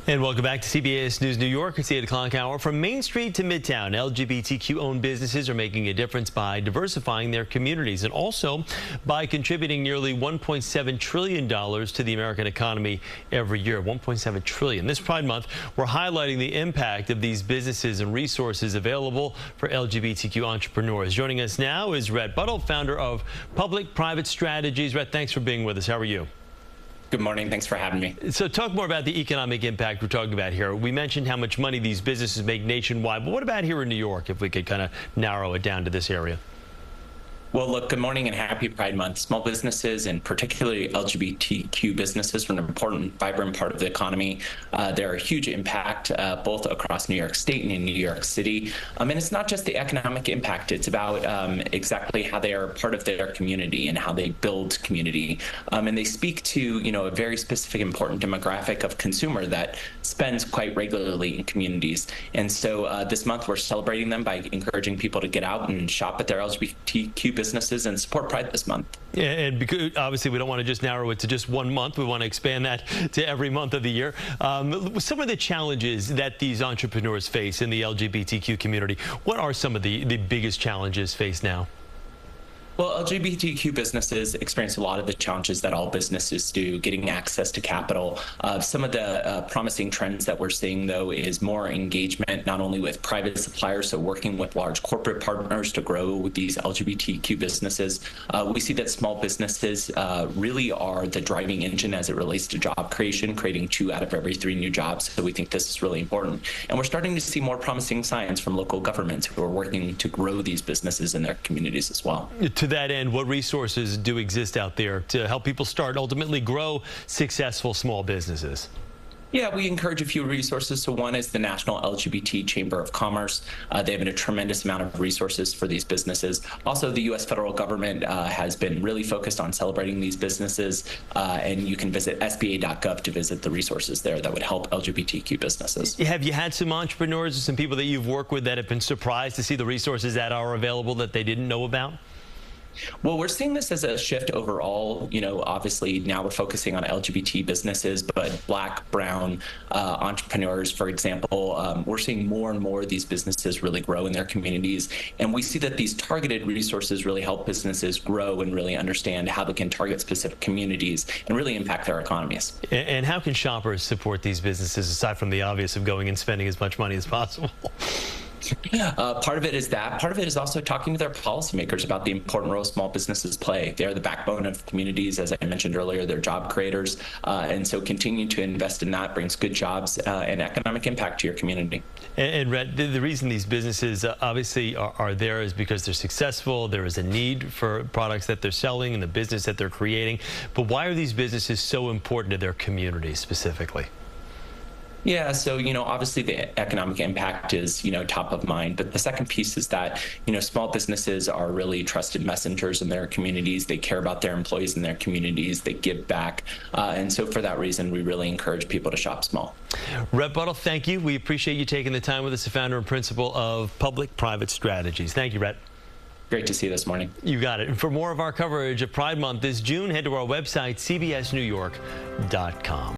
And welcome back to CBS News New York. It's the 8 o'clock hour. From Main Street to Midtown, LGBTQ-owned businesses are making a difference by diversifying their communities and also by contributing nearly $1.7 trillion to the American economy every year. $1.7 trillion. This Pride Month, we're highlighting the impact of these businesses and resources available for LGBTQ entrepreneurs. Joining us now is Rhett Buttle, founder of Public-Private Strategies. Rhett, thanks for being with us. How are you? Good morning. Thanks for having me. So talk more about the economic impact we're talking about here. We mentioned how much money these businesses make nationwide, but what about here in New York, if we could kind of narrow it down to this area? Well, look, good morning and happy Pride Month. Small businesses, and particularly LGBTQ businesses, are an important, vibrant part of the economy. They're a huge impact both across New York State and in New York City. And it's not just the economic impact. It's about exactly how they are part of their community and how they build community. And they speak to, a very specific, important demographic of consumer that spends quite regularly in communities. And so this month we're celebrating them by encouraging people to get out and shop at their LGBTQ businesses and support Pride this month. Yeah, and because obviously we don't want to just narrow it to just 1 month. We want to expand that to every month of the year. Some of the challenges that these entrepreneurs face in the LGBTQ community, what are some of the biggest challenges faced now? Well, LGBTQ businesses experience a lot of the challenges that all businesses do, getting access to capital. Some of the promising trends that we're seeing, though, is more engagement, not only with private suppliers, so working with large corporate partners to grow with these LGBTQ businesses. We see that small businesses really are the driving engine as it relates to job creation, creating 2 out of every 3 new jobs. So we think this is really important. And we're starting to see more promising signs from local governments who are working to grow these businesses in their communities as well. To that end, what resources do exist out there to help people start, ultimately grow successful small businesses? Yeah, we encourage a few resources. So one is the National LGBT Chamber of Commerce. They have a tremendous amount of resources for these businesses. Also, the U.S. federal government has been really focused on celebrating these businesses, and you can visit SBA.gov to visit the resources there that would help LGBTQ businesses. Have you had some entrepreneurs or some people that you've worked with that have been surprised to see the resources that are available that they didn't know about? Well, we're seeing this as a shift overall. Obviously now we're focusing on LGBT businesses, but Black, Brown entrepreneurs, for example, we're seeing more and more of these businesses really grow in their communities. And we see that these targeted resources really help businesses grow and really understand how they can target specific communities and really impact their economies. And how can shoppers support these businesses, aside from the obvious of going and spending as much money as possible? Part of it is that. Part of it is also talking to their policymakers about the important role small businesses play. They're the backbone of communities. As I mentioned earlier, they're job creators. And so continuing to invest in that brings good jobs and economic impact to your community. And Rhett, the reason these businesses obviously are there is because they're successful. There is a need for products that they're selling and the business that they're creating. But why are these businesses so important to their communities specifically? Yeah, so, obviously the economic impact is, top of mind. But the second piece is that, small businesses are really trusted messengers in their communities. They care about their employees in their communities. They give back. And so for that reason, we really encourage people to shop small. Rhett Buttle, thank you. We appreciate you taking the time with us, the founder and principal of Public-Private Strategies. Thank you, Rhett. Great to see you this morning. You got it. And for more of our coverage of Pride Month this June, head to our website, cbsnewyork.com.